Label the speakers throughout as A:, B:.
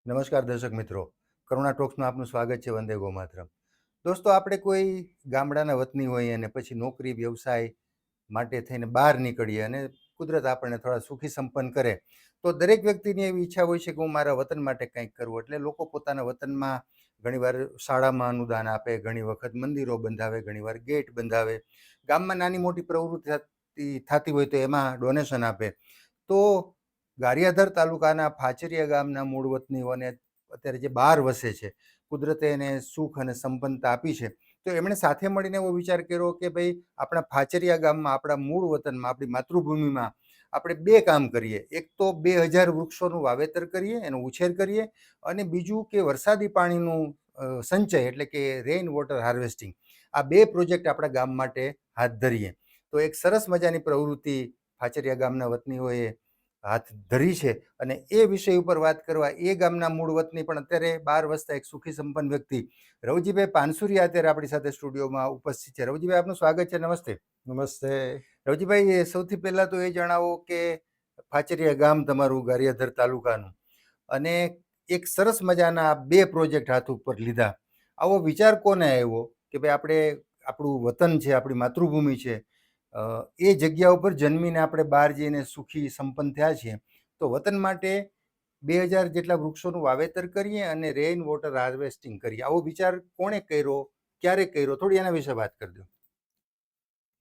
A: નમસ્કાર દર્શક મિત્રો, કરુણા ટોક્સમાં આપનું સ્વાગત છે. વંદે ગોમાતરમ. દોસ્તો, આપણે કોઈ ગામડાના વતની હોઈએ અને પછી નોકરી વ્યવસાય માટે થઈને બહાર નીકળીએ અને કુદરત આપણને થોડા સુખી સંપન્ન કરે તો દરેક વ્યક્તિની એવી ઈચ્છા હોય છે કે હું મારા વતન માટે કંઈક કરું. એટલે લોકો પોતાના વતનમાં ઘણીવાર શાળામાં અનુદાન આપે, ઘણી વખત મંદિરો બંધાવે, ઘણીવાર ગેટ બંધાવે, ગામમાં નાની મોટી પ્રવૃત્તિ થતી હોય તો એમાં ડોનેશન આપે. તો ગારિયાધાર તાલુકાના ફાચરિયા ગામના મૂળ વતનીઓને અત્યારે જે બહાર વસે છે, કુદરતે એને સુખ અને સંપન્નતા આપી છે, તો એમણે સાથે મળીને એવો વિચાર કર્યો કે ભાઈ આપણા ફાચરિયા ગામમાં, આપણા મૂળ વતનમાં, આપણી માતૃભૂમિમાં આપણે બે કામ કરીએ. એક તો 2000 વૃક્ષોનું વાવેતર કરીએ, એનો ઉછેર કરીએ, અને બીજું કે વરસાદી પાણીનું સંચય એટલે કે રેઇન વોટર હાર્વેસ્ટિંગ, આ બે પ્રોજેક્ટ આપણા ગામ માટે હાથ ધરીએ. તો એક સરસ મજાની પ્રવૃત્તિ ફાચરિયા ગામના વતનીઓએ હાથ ધરી છે અને એ વિષય ઉપર વાત કરવા એ ગામના મૂળ વતની પણ અત્યારે 12 વસતા એક સુખી સંપન્ન વ્યક્તિ રવજીભાઈ પાનસુરિયા અત્યારે આપણી સાથે સ્ટુડિયોમાં ઉપસ્થિત છે. રવજીભાઈ, આપનું સ્વાગત છે. નમસ્તે.
B: નમસ્તે.
A: રવજીભાઈ, સૌથી પહેલા તો એ જણાવો કે ફાચરિયા ગામ તમારું ગારિયાધાર તાલુકાનું, અને એક સરસ મજાના બે પ્રોજેક્ટ હાથ ઉપર લીધા, આવો વિચાર કોને આવ્યો કે ભાઈ આપણે આપણું વતન છે, આપણી માતૃભૂમિ છે, એ જગ્યા ઉપર જન્મીને આપણે બહાર જઈને સુખી સંપન્ન થયા છીએ, તો વતન માટે 2000 જેટલા વૃક્ષોનું વાવેતર કરીએ અને રેઇન વોટર હાર્વેસ્ટિંગ કરીએ, આવો વિચાર કોણે કર્યો, ક્યારે કર્યો, થોડી એના વિશે વાત કરી દો.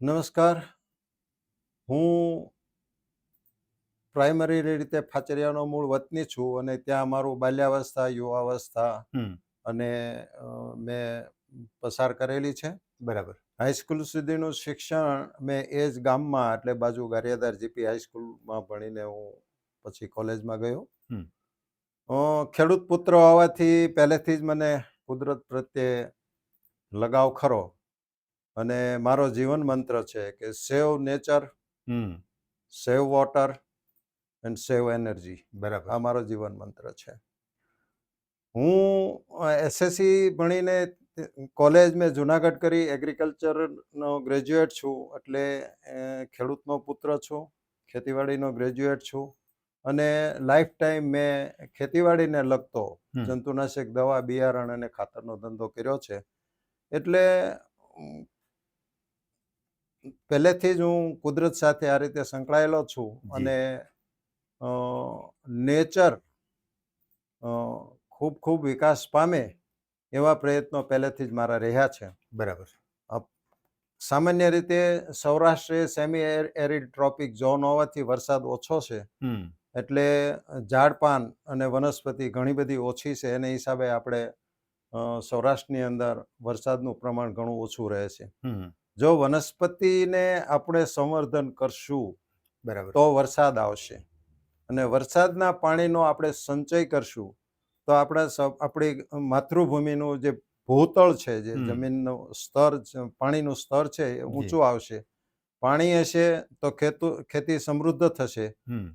B: નમસ્કાર. હું પ્રાઇમરી રીતે ફાચરિયાનો મૂળ વતની છું અને ત્યાં મારું બાલ્યાવસ્થા, યુવાવસ્થા અને મેં પસાર કરેલી છે.
A: બરાબર.
B: હાઈસ્કૂલ સુધીનું શિક્ષણ મેં એ જ ગામમાં, એટલે બાજુ ગારિયાધાર જીપી હાઈસ્કૂલમાં ભણીને હું પછી કોલેજમાં ગયો. ખેડૂત પુત્ર હોવાથી પહેલેથી જ મને કુદરત પ્રત્યે લગાવ ખરો અને મારો જીવન મંત્ર છે કે save nature, save water and save energy.
A: બરાબર.
B: આ મારો જીવન મંત્ર છે. હું એસએસસી ભણીને કોલેજ મેં જુનાગઢ કરી, એગ્રીકલ્ચરનો ગ્રેજ્યુએટ છું, એટલે ખેડૂતનો પુત્ર છું, ખેતીવાડીનો ગ્રેજ્યુએટ છું અને લાઈફ ટાઈમ મેં ખેતીવાડીને લગતો જંતુનાશક દવા, બિયારણ અને ખાતરનો ધંધો કર્યો છે. એટલે પહેલેથી જ હું કુદરત સાથે આ રીતે સંકળાયેલો છું અને નેચર ખૂબ ખૂબ વિકાસ પામે એવા પ્રયત્નો પહેલેથી જ મારા રહ્યા છે.
A: બરાબર.
B: સામાન્ય રીતે સૌરાષ્ટ્ર એ સેમી એરિડ ટ્રોપિક ઝોન હોવાથી વરસાદ ઓછો છે, એટલે ઝાડપાન અને વનસ્પતિ ઘણી બધી ઓછી છે. એને હિસાબે આપણે સૌરાષ્ટ્રની અંદર વરસાદનું પ્રમાણ ઘણું ઓછું રહે છે. જો વનસ્પતિને આપણે સંવર્ધન કરશું, બરાબર, તો વરસાદ આવશે અને વરસાદના પાણીનો આપણે સંચય કરશું તો આપણી માતૃભૂમિનું જે ભૂતળ છે, જે જમીનનું સ્તર, પાણીનું સ્તર છે, એ ઊંચું આવશે. પાણી હશે તો ખેતી સમૃદ્ધ થશે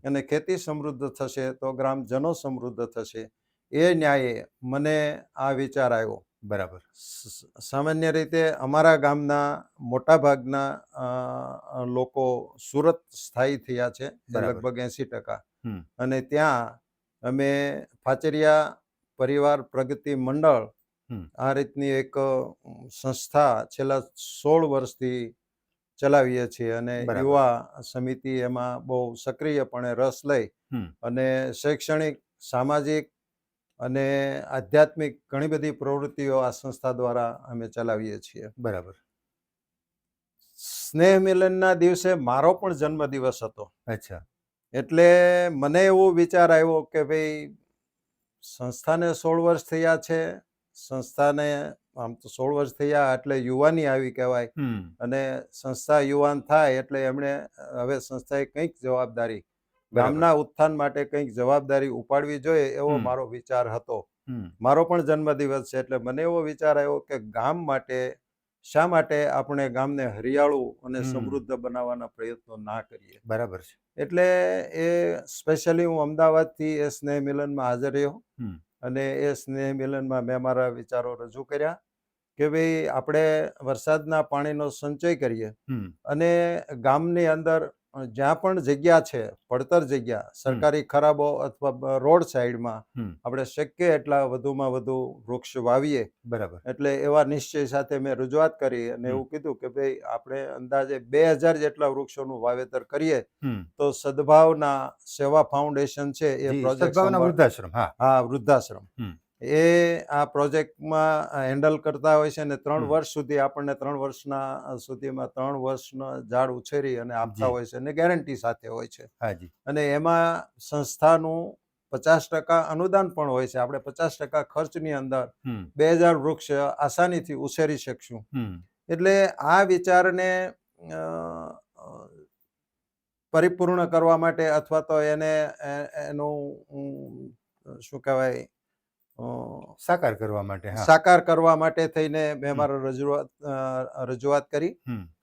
B: અને ખેતી સમૃદ્ધ થશે તો ગ્રામજનો સમૃદ્ધ થશે. એ ન્યાયે મને આ વિચાર આવ્યો.
A: બરાબર.
B: સામાન્ય રીતે અમારા ગામના મોટા ભાગના લોકો સુરત સ્થાયી થયા છે, લગભગ 80%. અને ત્યાં અમે ફાચરિયા પરિવાર પ્રગતિ મંડળ આ રીતની એક સંસ્થા છેલ્લા 16 વર્ષથી ચલાવીએ છીએ અને યુવા સમિતિ એમાં બહુ સક્રિયપણે રસ લઈ અને શૈક્ષણિક, સામાજિક અને આધ્યાત્મિક ઘણી બધી પ્રવૃત્તિઓ આ સંસ્થા દ્વારા અમે ચલાવીએ છીએ.
A: બરાબર.
B: સ્નેહ મિલનના દિવસે મારો પણ જન્મદિવસ હતો.
A: અચ્છા.
B: એટલે મને એવો વિચાર આવ્યો કે ભાઈ સંસ્થાને 16 વર્ષ થયા છે, સંસ્થાને આમ તો 16 વર્ષ થયા એટલે યુવાની આવી કહેવાય, અને સંસ્થા યુવાન થાય એટલે એમણે હવે સંસ્થાએ કંઈક જવાબદારી, ગામના ઉત્થાન માટે કંઈક જવાબદારી ઉપાડવી જોઈએ, એવો મારો વિચાર હતો. મારો પણ જન્મદિવસ છે એટલે મને એવો વિચાર આવ્યો કે ગામ માટે શા માટે આપણે ગામને હરિયાળું અને સમૃદ્ધ બનાવવાના પ્રયત્નો ના કરીએ.
A: બરાબર છે.
B: એટલે એ સ્પેશિયલી હું અમદાવાદથી એ સ્નેહ મિલનમાં હાજર રહ્યો અને એ સ્નેહ મિલનમાં મેં મારા વિચારો રજૂ કર્યા કે ભાઈ આપણે વરસાદના પાણીનો સંચય કરીએ અને ગામની અંદર જ્યાં પણ જગ્યા છે, પડતર જગ્યા, સરકારી ખરાબો અથવા રોડ સાઈડમાં આપણે શક્ય એટલા વધુમાં વધુ વૃક્ષ વાવીએ.
A: બરાબર.
B: એટલે એવા નિશ્ચય સાથે મેં રજૂઆત કરી અને એવું કીધું કે ભાઈ આપણે અંદાજે 2000 જેટલા વૃક્ષોનું વાવેતર કરીએ તો સદભાવના સેવા ફાઉન્ડેશન છે એ
A: જી,
B: પ્રોજેક્ટ
A: સદભાવના વૃદ્ધાશ્રમ. હા.
B: હા, વૃદ્ધાશ્રમ એ આ પ્રોજેક્ટમાં હેન્ડલ કરતા હોય છે અને 3 વર્ષ સુધી આપણને 3 વર્ષના સુધીમાં 3 વર્ષના ઝાડ ઉછેરી અને આપતા
A: જી.
B: હોય છે અને ગેરંટી સાથે હોય છે.
A: હાજી.
B: અને એમાં સંસ્થાનું 50% અનુદાન પણ હોય છે. આપણે 50% ખર્ચની અંદર 2000 વૃક્ષ આસાનીથી ઉછેરી શકશું. એટલે આ વિચારને અ, અ, પરિપૂર્ણ કરવા માટે અથવા તો એને એનું શું કહેવાય
A: સાકાર કરવા માટે. હા.
B: સાકાર કરવા માટે થઈને મેં મારો રજૂઆત કરી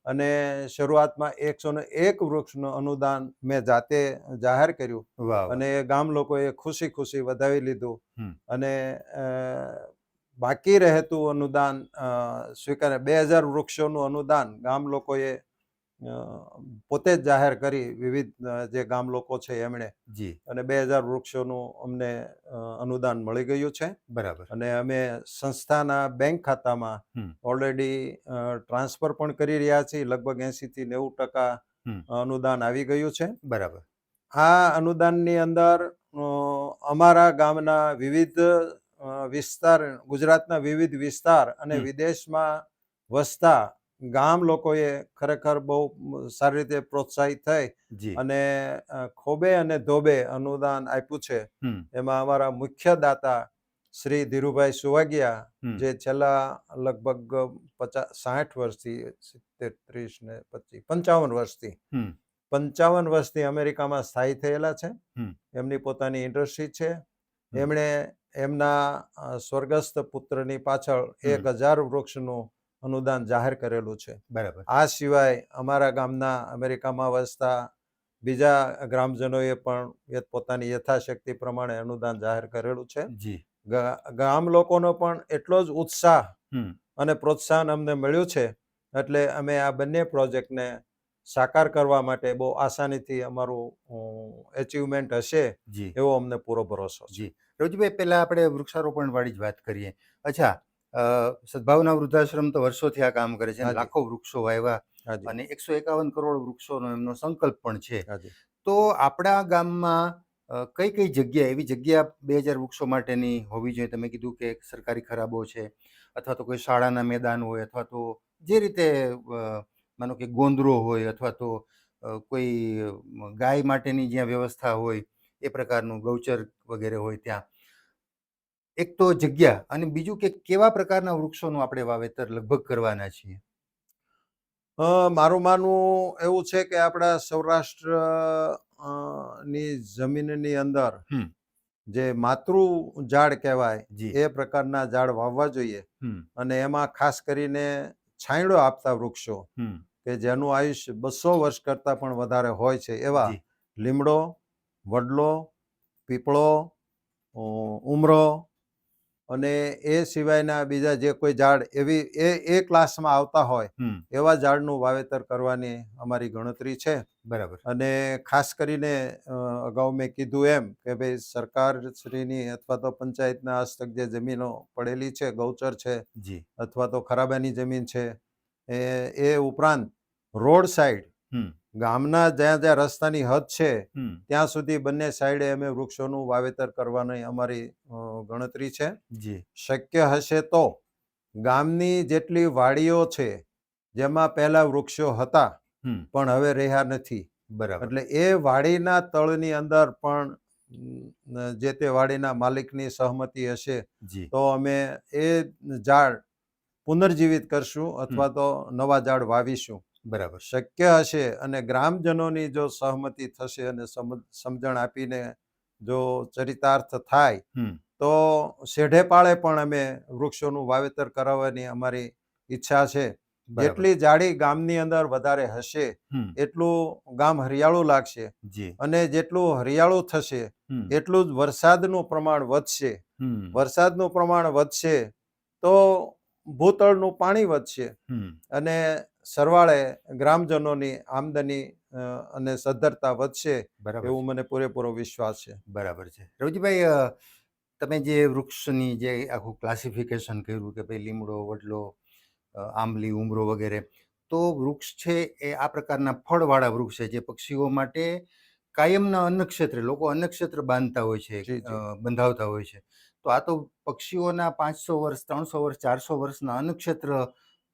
B: અને શરૂઆતમાં 101 વૃક્ષનું અનુદાન મેં જાતે જાહેર કર્યું
A: વાહ.
B: અને ગામ લોકોએ ખુશી ખુશી વધાવી લીધું અને બાકી રહેતું અનુદાન સ્વીકારે 2000 વૃક્ષોનું અનુદાન ગામ લોકોએ પોતે જ જાહેર કરી, વિવિધ જે ગામ લોકો છે એમણે.
A: જી.
B: અને 2000 વૃક્ષોનું અમને અનુદાન મળી ગયું છે.
A: બરાબર.
B: અને અમે સંસ્થાના બેંક ખાતામાં ઓલરેડી ટ્રાન્સફર પણ કરી રહ્યા છીએ. લગભગ 80 થી 90% અનુદાન આવી ગયું છે.
A: બરાબર.
B: આ અનુદાનની અંદર અમારા ગામના વિવિધ વિસ્તાર, ગુજરાતના વિવિધ વિસ્તાર અને વિદેશમાં વસતા ગામ લોકોએ ખરેખર બહુ સારી રીતે પ્રોત્સાહિત થઈ અને ખોબે અને ધોબે અનુદાન આપ્યું છે. એમાં અમારા મુખ્ય દાતા શ્રી ધીરુભાઈ સુવાગિયા, જે છેલ્લા લગભગ 60 વર્ષથી 30 ને 25 55 વર્ષથી 55 વર્ષથી અમેરિકામાં સ્થાયી થયેલા છે. એમની પોતાની ઇન્ડસ્ટ્રી છે. એમણે એમના સ્વર્ગસ્થ પુત્રની પાછળ 1000 વૃક્ષનું અનુદાન જાહેર કરેલું છે.
A: બરાબર.
B: આ સિવાય અમારા ગામના અમેરિકામાં વસતા બીજા ગ્રામજનોએ પણ પોતાની યથાશક્તિ પ્રમાણે અનુદાન જાહેર કરેલું છે.
A: જી.
B: ગામ લોકોનો પણ એટલો જ ઉત્સાહ અને પ્રોત્સાહન અમને મળ્યું છે. એટલે અમે આ બંને પ્રોજેક્ટને સાકાર કરવા માટે બહુ આસાનીથી અમારું એચિવમેન્ટ હશે એવો અમને પૂરો ભરોસો છે.
A: જી. રવજીભાઈ, પહેલા આપણે વૃક્ષારોપણ વાળી જ વાત કરીએ. અચ્છા, સદભાવના વૃદ્ધાશ્રમ તો વર્ષોથી આ કામ કરે છે, લાખો વૃક્ષો વાવ્યા અને 151 કરોડ વૃક્ષોનો એમનો સંકલ્પ પણ છે. તો આપણા ગામમાં કઈ કઈ જગ્યા, એવી જગ્યા 2000 વૃક્ષો માટેની હોવી જોઈએ? તમે કીધું કે સરકારી ખરાબો છે, અથવા તો કોઈ શાળાના મેદાન હોય, અથવા તો જે રીતે માનો કે ગોંદરો હોય, અથવા તો કોઈ ગાય માટેની જ્યાં વ્યવસ્થા હોય એ પ્રકારનું ગૌચર વગેરે હોય ત્યાં. એક તો જગ્યા, અને બીજું કે કેવા પ્રકારના વૃક્ષોનું આપણે વાવેતર લગભગ કરવાના છીએ?
B: મારું માનવું એવું છે કે આપણા સૌરાષ્ટ્ર ની જમીનની અંદર જે માતૃ ઝાડ કહેવાય એ પ્રકારના ઝાડ વાવવા જોઈએ. અને એમાં ખાસ કરીને છાંયડો આપતા વૃક્ષો કે જેનું આયુષ્ય 200 વર્ષ કરતાં પણ વધારે હોય છે એવા લીમડો, વડલો, પીપળો, ઉમરો અને એ સિવાયના બીજા જે કોઈ ઝાડ એવી એ ક્લાસમાં આવતા હોય એવા ઝાડનું વાવેતર કરવાની અમારી ગણતરી છે.
A: બરાબર.
B: અને ખાસ કરીને અગાઉ મેં કીધું એમ કે ભાઈ સરકારશ્રીની અથવા તો પંચાયતના હસ્તક જે જમીનો પડેલી છે, ગૌચર છે અથવા તો ખરાબાની જમીન છે, એ ઉપરાંત રોડ સાઈડ ગામના જ્યાં જ્યાં રસ્તાની હદ છે ત્યાં સુધી બંને સાઈડે અમે વૃક્ષોનું વાવેતર કરવાની અમારી ગણતરી છે. શક્ય હશે તો ગામની જેટલી વાડીઓ છે જેમાં પહેલા વૃક્ષો હતા પણ હવે રહ્યા નથી,
A: બરાબર,
B: એટલે એ વાડીના તળની અંદર પણ જે તે વાડીના માલિકની સહમતિ હશે તો અમે એ ઝાડ પુનર્જીવિત કરશું અથવા તો નવા ઝાડ વાવીશું.
A: બરાબર.
B: શક્ય હશે અને ગ્રામજનોની જો સહમતિ થશે અને સમજણ આપીને જો ચરિતાર્થ થાય તો શેઢે પાળે પણ અમે વૃક્ષોનું વાવેતર કરાવવાની અમારી ઈચ્છા છે. જેટલી જાડી ગામની અંદર વધારે હશે એટલું ગામ હરિયાળું લાગશે અને જેટલું હરિયાળું થશે એટલું જ વરસાદનું પ્રમાણ વધશે. વરસાદનું પ્રમાણ વધશે તો ભૂતળનું પાણી વધશે અને સરવાળે ગ્રામજનોની આમદની અને સદ્ધરતા વધશે
A: બરાબર
B: એવું મને પૂરેપૂરો વિશ્વાસ છે.
A: બરાબર છે. રવજીભાઈ, તમે જે વૃક્ષની જે આખું ક્લાસિફિકેશન કર્યું કે ભાઈ લીમડો, વડલો, આંબલી, ઉમરો વગેરે, તો વૃક્ષ છે એ આ પ્રકારના ફળવાળા વૃક્ષ છે જે પક્ષીઓ માટે કાયમના અન્નક્ષેત્રે લોકો અન્નક્ષેત્ર બાંધતા હોય છે,
B: જી જી
A: બંધાવતા હોય છે. તો આ તો પક્ષીઓના 500 વર્ષ, 300 વર્ષ, 400 વર્ષના અન્નક્ષેત્ર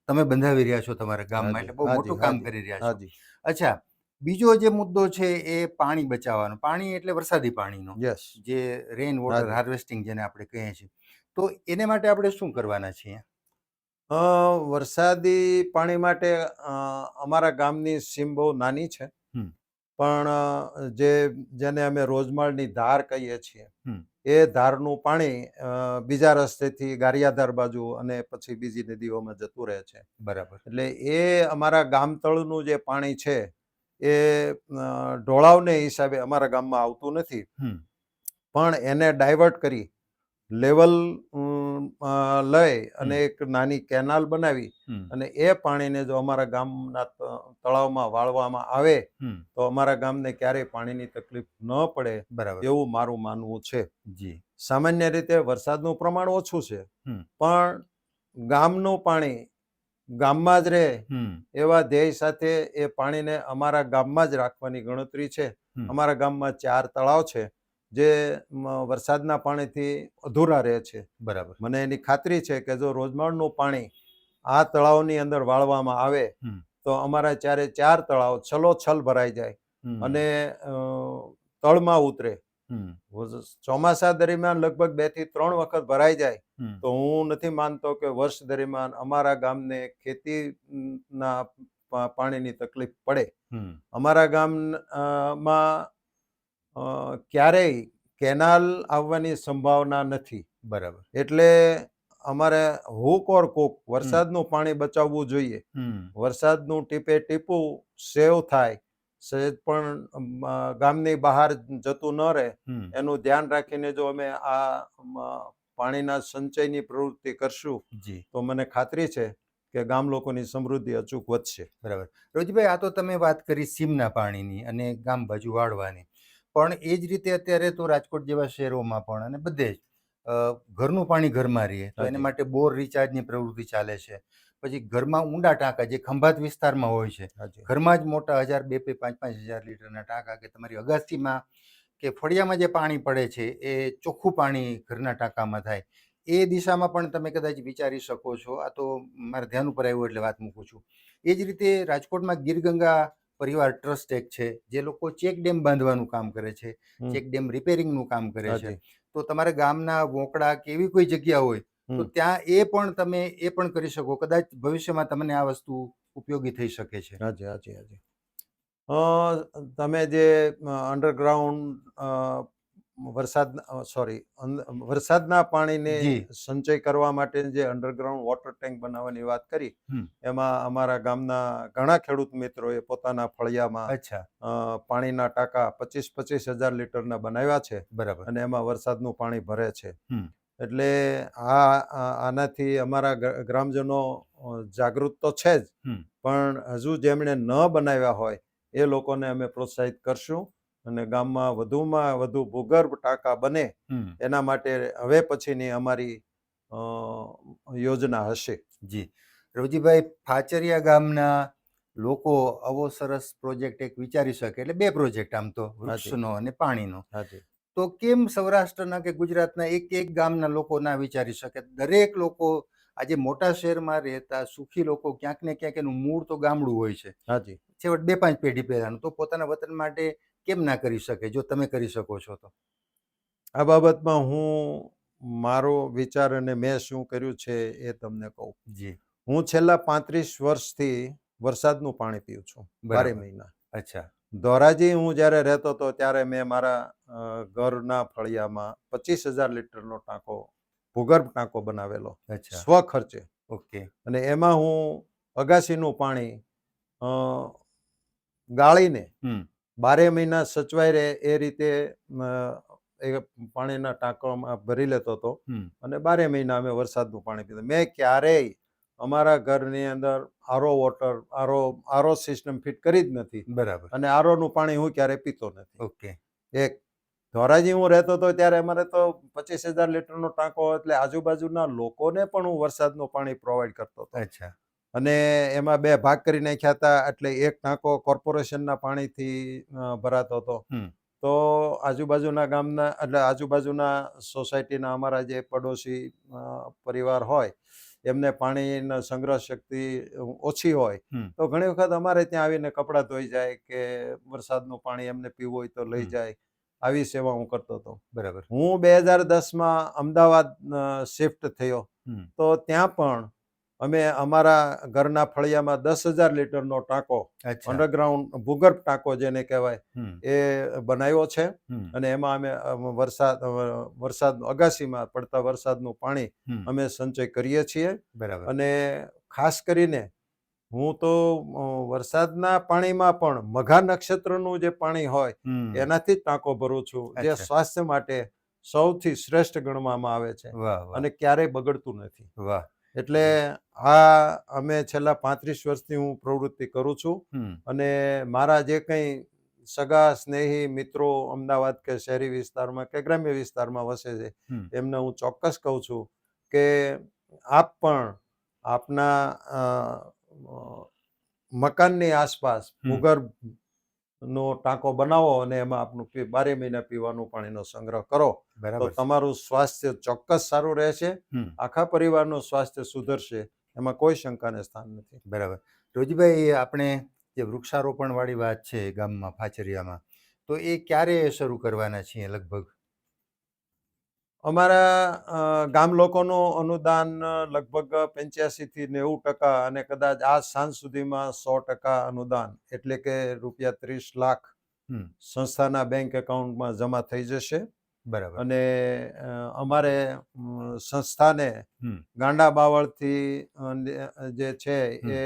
A: તમે બંધાવી રહ્યા છો તમારા ગામમાં,
B: હાજી
A: એટલે બહુ
B: હાજી
A: મોટું કામ
B: હાજી
A: કરી રહ્યા છો.
B: હાજી
A: અચ્છા, બીજો જે મુદ્દો છે એ પાણી બચાવવાનો. પાણી એટલે વરસાદી પાણીનો,
B: યસ
A: જે રેઇન વોટર
B: હાજી
A: હાર્વેસ્ટિંગ જેને આપણે કહીએ છીએ. તો એને માટે આપણે શું કરવાના છીએ?
B: વરસાદી પાણી માટે અમારા ગામની સીમ બહુ નાની છે,
A: હમ.
B: પણ જેને અમે રોજમાળની ધાર કહીએ છીએ
A: હમ.
B: એ ધારનું પાણી બીજા રસ્તેથી ગારિયાધાર બાજુ અને પછી બીજી નદીઓમાં જતું રહે છે.
A: બરાબર.
B: એટલે એ અમારા ગામ તળનું જે પાણી છે એ ઢોળાવને હિસાબે અમારા ગામમાં આવતું નથી,
A: હમ.
B: પણ એને ડાયવર્ટ કરી લેવલ લઈ અને
A: હમ.
B: એક નાની કેનાલ બનાવી
A: હમ.
B: અને એ પાણીને જો અમારા ગામના તળાવમાં વાળવામાં આવે
A: હમ.
B: તો અમારા ગામને ક્યારેય પાણીની તકલીફ ન પડે
A: બરાબર.
B: એવું મારું માનવું છે.
A: જી.
B: સામાન્ય રીતે વરસાદનું પ્રમાણ ઓછું છે,
A: હમ.
B: પણ ગામનું પાણી ગામમાં જ રહે
A: હમ.
B: એવા ધ્યેય સાથે એ પાણીને અમારા ગામમાં જ રાખવાની ગણતરી છે.
A: હમ.
B: અમારા ગામમાં 4 તળાવ છે જે વરસાદના પાણીથી અધૂરા રહે છે.
A: બરાબર.
B: મને એની ખાતરી છે કે જો રોજમાળનું પાણી આ તળાવની અંદર વાળવામાં આવે
A: હમ.
B: તો અમારા 4 તળાવ છલોછલ ભરાઈ જાય
A: હમ.
B: અને તળમાં ઉતરે.
A: હમ.
B: ચોમાસા દરમિયાન લગભગ 2 થી 3 વખત ભરાઈ જાય
A: હમ.
B: તો હું નથી માનતો કે વર્ષ દરમિયાન અમારા ગામને ખેતીના પાણીની તકલીફ પડે.
A: હમ.
B: અમારા ગામમાં ક્યારેય કેનાલ આવવાની સંભાવના નથી.
A: બરાબર.
B: એટલે અમારે હુક ઓર કુક વરસાદનું પાણી બચાવવું જોઈએ.
A: હમ.
B: વરસાદનું ટીપે ટીપું સેવ થાય, સહેજ પણ ગામની બહાર જતું ન રહે
A: હમ.
B: એનું ધ્યાન રાખીને જો અમે આ પાણીના સંચયની પ્રવૃત્તિ કરશું
A: જી.
B: તો મને ખાતરી છે કે ગામ લોકોની સમૃદ્ધિ અચૂક વધશે.
A: બરાબર. રોજીભાઈ, આ તો તમે વાત કરી સીમના પાણીની અને ગામ બાજુ વાળવાની, પણ એ જ રીતે અત્યારે તો રાજકોટ જેવા શહેરોમાં પણ અને બધે જ ઘરનું પાણી ઘરમાં રહે તો એને
B: હાજી.
A: માટે બોર રિચાર્જની પ્રવૃત્તિ ચાલે છે. પછી ઘરમાં ઊંડા ટાંકા જે ખંભાત વિસ્તારમાં હોય છે,
B: હાજી
A: ઘરમાં જ મોટા 1000, 2, 5, 5,000 લીટરના ટાંકા કે તમારી અગાસીમાં કે ફળિયામાં જે પાણી પડે છે એ ચોખ્ખું પાણી ઘરના ટાંકામાં થાય, એ દિશામાં પણ તમે કદાચ વિચારી શકો છો. આ તો મારા ધ્યાન ઉપર આવ્યું એટલે વાત મૂકું છું. એ જ રીતે રાજકોટમાં ગીરગંગા પરિવાર ટ્રસ્ટ એક છે જે લોકો ચેક ડેમ બાંધવાનું કામ કરે છે, ચેક ડેમ રિપેરિંગનું કામ કરે છે.
B: હાજી
A: તો તમારા ગામના વોંકડા કે એવી કોઈ જગ્યા હોય તો ત્યાં એ પણ કરી શકો. કદાચ ભવિષ્યમાં તમને આ વસ્તુ ઉપયોગી થઈ શકે છે.
B: હાજી હાજી હાજી તમે જે અંડરગ્રાઉન્ડ વરસાદના પાણીને
A: જી.
B: સંચય કરવા માટે જે અંડરગ્રાઉન્ડ વોટર ટેન્ક બનાવવાની વાત કરી, એમાં અમારા ગામના ઘણા ખેડૂત મિત્રોએ પોતાના ફળિયામાં
A: અચ્છા.
B: પાણીના ટાંકા 25,000 લીટરના બનાવ્યા છે.
A: બરાબર.
B: અને એમાં વરસાદનું પાણી ભરે છે.
A: હમ.
B: એટલે આનાથી અમારા ગ્રામજનો જાગૃત તો છે જ, પણ હજુ જેમણે ન બનાવ્યા હોય એ લોકોને અમે પ્રોત્સાહિત કરશું અને ગામમાં વધુમાં વધુ ભૂગર્ભ ટાંકા બને એના માટે હવે પછીની અમારી યોજના હશે.
A: જી. રવજીભાઈ, ફાચરિયા ગામના લોકો આવો સરસ પ્રોજેક્ટ એક વિચારી શકે, એટલે 2 પ્રોજેક્ટ આમ તો, વૃક્ષનો અને પાણીનો.
B: હાજી
A: તો કેમ સૌરાષ્ટ્રના કે ગુજરાતના એક ગામના લોકો ના વિચારી શકે? દરેક લોકો આજે મોટા શહેરમાં રહેતા સુખી લોકો ક્યાંક ને ક્યાંક એનું મૂળ તો ગામડું હોય છે,
B: હાજી
A: છેવટ 2-5 પેઢી પહેલાનું, તો પોતાના વતન માટે કેમ ના કરી શકે જો તમે કરી શકો છો તો?
B: આ બાબતમાં હું મારો વિચાર અને મેં શું કર્યું છે એ તમને કહું.
A: જી.
B: હું છેલ્લા 35 વર્ષથી વરસાદનું પાણી પીઉં છું 12 મહિના.
A: અચ્છા.
B: ધોરાજી હું જ્યારે રહેતો હતો ત્યારે મેં મારા ઘરના ફળિયામાં 25,000 લીટરનો ટાંકો, ભૂગર્ભ ટાંકો બનાવેલો સ્વખર્ચે.
A: ઓકે.
B: અને એમાં હું અગાસીનું પાણી ગાળીને 12 મહિના સચવાઈ રહે એ રીતે એ પાણીના ટાંકામાં ભરી લેતો હતો અને 12 મહિના અમે વરસાદનું પાણી પીધું. મેં ક્યારેય અમારા ઘરની અંદર આરો સિસ્ટમ ફિટ કરી જ નથી
A: બરાબર.
B: અને આરોનું પાણી હું ક્યારેય પીતો નથી.
A: ઓકે.
B: એક ધોરાજી હું રહેતો હતો ત્યારે અમારે તો 25,000 લીટરનો ટાંકો, એટલે આજુબાજુના લોકોને પણ હું વરસાદનું પાણી પ્રોવાઈડ કરતો હતો.
A: અચ્છા.
B: અને એમાં 2 ભાગ કરી નાખ્યા હતા. એટલે એક ટાંકો કોર્પોરેશનના પાણીથી ભરાતો હતો. તો આજુબાજુના ગામના, એટલે આજુબાજુના સોસાયટીના અમારા જે પડોશી પરિવાર હોય એમને પાણીનો સંગ્રહ શક્તિ ઓછી હોય તો ઘણી વખત અમારે ત્યાં આવીને કપડાં ધોઈ જાય કે વરસાદનું પાણી એમને પીવું હોય તો લઈ જાય. આવી સેવા હું કરતો હતો.
A: બરાબર.
B: હું 2010માં અમદાવાદ શિફ્ટ થયો તો ત્યાં પણ અમે અમારા ઘરના ફળિયામાં 10,000 લીટરનો ટાંકો,
A: અચ્છા.
B: અંડરગ્રાઉન્ડ ભૂગર્ભ ટાંકો જેને કહેવાય, એ બનાવ્યો છે. અને એમાં અમે વરસાદ અગાસીમાં પડતા વરસાદનું પાણી અમે સંચય કરીએ છીએ.
A: બરાબર.
B: અને ખાસ કરીને હું તો વરસાદના પાણીમાં પણ મઘા નક્ષત્રનું જે પાણી હોય એનાથી જ ટાંકો ભરું છું, જે
A: અચ્છા.
B: સ્વાસ્થ્ય માટે સૌથી શ્રેષ્ઠ ગણવામાં આવે છે
A: વાહ વાહ
B: અને ક્યારેય બગડતું નથી.
A: વાહ.
B: એટલે આ અમે છેલ્લા 35 વર્ષથી હું પ્રવૃત્તિ કરું છું. અને મારા જે કંઈ સગા સ્નેહી મિત્રો અમદાવાદ કે શહેરી વિસ્તારમાં કે ગ્રામ્ય વિસ્તારમાં વસે છે એમને હું ચોક્કસ કહું છું કે આપ પણ આપના મકાનની આસપાસ ભૂગર્ભનો ટાંકો બનાવો અને એમાં આપનું 12 મહિના પીવાનું પાણીનો સંગ્રહ કરો. તો
A: બરાબર.
B: તમારું સ્વાસ્થ્ય ચોક્કસ સારું રહેશે, આખા પરિવારનું સ્વાસ્થ્ય સુધરશે, એમાં કોઈ શંકાને સ્થાન નથી.
A: બરાબર. રોજીભાઈ, આપણે જે વૃક્ષારોપણ વાળી વાત છે ગામમાં ફાચરિયામાં, તો એ ક્યારે શરૂ કરવાના છીએ લગભગ?
B: અમારા ગામ લોકોનું અનુદાન લગભગ 85% થી 90% અને કદાચ આ સાંજ સુધીમાં 100% અનુદાન, એટલે કે રૂપિયા 30 લાખ સંસ્થાના બેંક એકાઉન્ટમાં જમા થઈ જશે.
A: બરાબર.
B: અને અમારે સંસ્થાને ગાંડા બાવળથી જે છે એ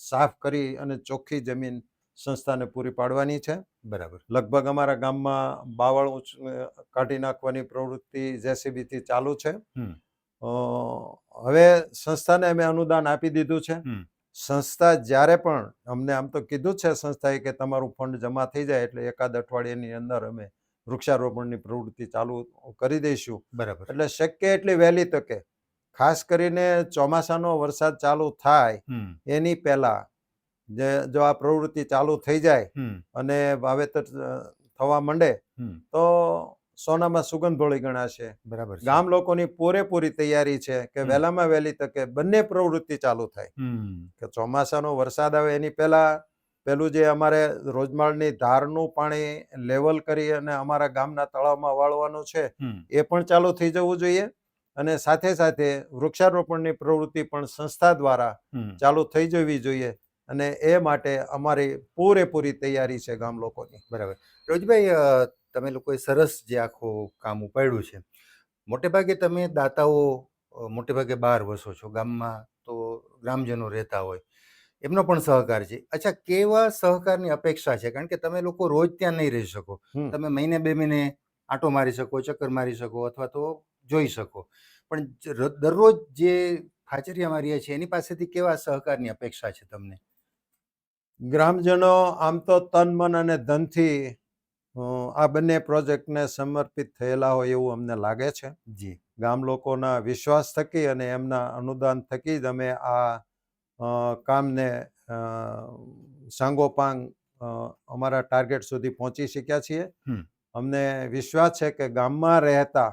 B: સાફ કરી અને ચોખ્ખી જમીન સંસ્થાને પૂરી પાડવાની છે.
A: બરાબર.
B: લગભગ અમારા ગામમાં બાવળ કાઢી નાખવાની પ્રવૃત્તિ જેસીબીથી ચાલુ છે. હવે સંસ્થાને અમે અનુદાન આપી દીધું છે. સંસ્થા જ્યારે પણ અમને આમ તો કીધું છે સંસ્થાએ કે તમારું ફંડ જમા થઈ જાય એટલે એકાદ અઠવાડિયાની અંદર અમે વૃક્ષારોપણની પ્રવૃત્તિ ચાલુ કરી દઈશું.
A: બરાબર.
B: એટલે શક્ય એટલી વહેલી તકે, ખાસ કરીને ચોમાસાનો વરસાદ ચાલુ થાય એની પહેલા જો આ પ્રવૃત્તિ ચાલુ થઈ જાય અને વાવેતર થવા માંડે તો સોનામાં સુગંધોળી ગણાશે.
A: બરાબર.
B: ગામ લોકોની પૂરેપૂરી તૈયારી છે કે વહેલામાં વહેલી તકે બંને પ્રવૃત્તિ ચાલુ થાય. કે ચોમાસાનો વરસાદ આવે એની પહેલા પેલું જે અમારે રોજમાળની ધારનું પાણી લેવલ કરી અને અમારા ગામના તળાવમાં વાળવાનું છે એ પણ ચાલુ થઈ જવું જોઈએ. અને સાથે સાથે વૃક્ષારોપણની પ્રવૃત્તિ પણ સંસ્થા દ્વારા ચાલુ થઈ જવી જોઈએ. અને એ માટે અમારી પૂરેપૂરી તૈયારી છે ગામ લોકોની.
A: બરાબર. રોજભાઈ, તમે લોકોએ સરસ જે આખું કામ ઉપાડ્યું છે. મોટે ભાગે તમે દાતાઓ મોટે ભાગે બહાર વસો છો, ગામમાં તો ગ્રામજનો રહેતા હોય, એમનો પણ સહકાર છે. અચ્છા, કેવા સહકારની અપેક્ષા છે? કારણ કે તમે લોકો રોજ ત્યાં નહીં રહી શકો, તમે મહિને 2 મહિને આંટો મારી શકો, ચક્કર મારી શકો અથવા તો જોઈ શકો, પણ દરરોજ જે ફાચરિયામાં રહીએ છીએ એની પાસેથી કેવા સહકારની અપેક્ષા છે તમને?
B: ગ્રામજનો આમ તો તન મન અને ધનથી આ બંને પ્રોજેક્ટને સમર્પિત થયેલા હોય એવું અમને લાગે છે.
A: જી.
B: ગામ લોકોના વિશ્વાસ થકી અને એમના અનુદાન થકી જ અમે આ કામને સાંગોપાંગ અમારા ટાર્ગેટ સુધી પહોંચી શક્યા છીએ. અમને વિશ્વાસ છે કે ગામમાં રહેતા,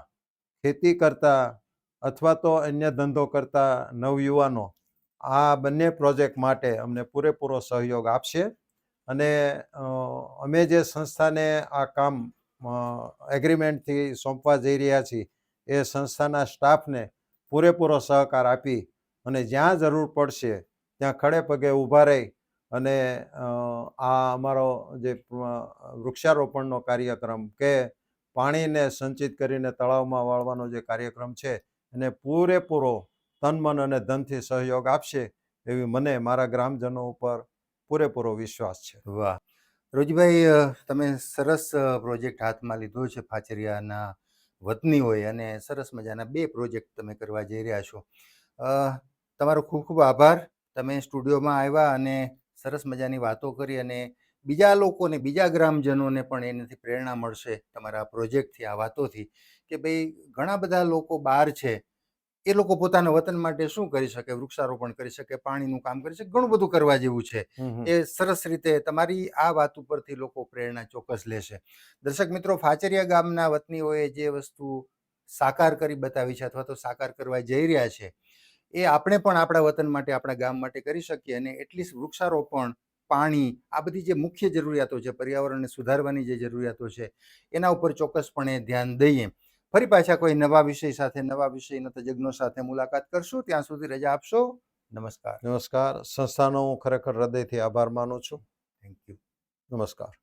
B: ખેતી કરતા અથવા તો અન્ય ધંધો કરતા નવયુવાનો આ બંને પ્રોજેક્ટ માટે અમને પૂરેપૂરો સહયોગ આપશે. અને અમે જે સંસ્થાને આ કામ એગ્રીમેન્ટથી સોંપવા જઈ રહ્યા છીએ એ સંસ્થાના સ્ટાફને પૂરેપૂરો સહકાર આપી અને જ્યાં જરૂર પડશે ત્યાં ખડે પગે ઊભા રહી અને આ અમારો જે વૃક્ષારોપણનો કાર્યક્રમ કે પાણીને સંચિત કરીને તળાવમાં વાળવાનો જે કાર્યક્રમ છે એને પૂરેપૂરો તન મન અને ધનથી સહયોગ આપશે એવી મને મારા ગ્રામજનો ઉપર પૂરેપૂરો વિશ્વાસ છે.
A: વાહ. રોજીભાઈ, તમે સરસ પ્રોજેક્ટ હાથમાં લીધો છે ફાચરિયાના વતની હોય અને સરસ મજાના 2 પ્રોજેક્ટ તમે કરવા જઈ રહ્યા છો. તમારો ખૂબ ખૂબ આભાર. તમે સ્ટુડિયોમાં આવ્યા અને સરસ મજાની વાતો કરી અને બીજા લોકોને, બીજા ગ્રામજનોને પણ એનાથી પ્રેરણા મળશે તમારા પ્રોજેક્ટથી, આ વાતોથી, કે ભાઈ ઘણા બધા લોકો બહાર છે, એ લોકો પોતાના વતન માટે શું કરી શકે, વૃક્ષારોપણ કરી શકે, પાણીનું કામ કરી શકે, ઘણું બધું કરવા જેવું છે. એ સરસ રીતે તમારી આ વાત ઉપરથી લોકો પ્રેરણા ચોક્કસ લેશે. દર્શક મિત્રો, ફાચરિયા ગામના વતનીઓએ જે વસ્તુ સાકાર કરી બતાવી છે અથવા તો સાકાર કરવા જઈ રહ્યા છે, એ આપણે પણ આપણા વતન માટે, આપણા ગામ માટે કરી શકીએ. અને એટલીસ્ટ વૃક્ષારોપણ, પાણી, આ બધી જે મુખ્ય જરૂરિયાતો છે, પર્યાવરણને સુધારવાની જે જરૂરિયાતો છે, એના ઉપર ચોક્કસપણે ધ્યાન દઈએ. ફરી પાછા કોઈ નવા વિષય સાથે, નવા વિષયના તજજ્ઞો સાથે મુલાકાત કરશું. ત્યાં સુધી રજા આપશો. નમસ્કાર.
B: નમસ્કાર. સંસ્થાનો હું ખરેખર હૃદયથી આભાર માનું છું.
A: Thank you.
B: નમસ્કાર.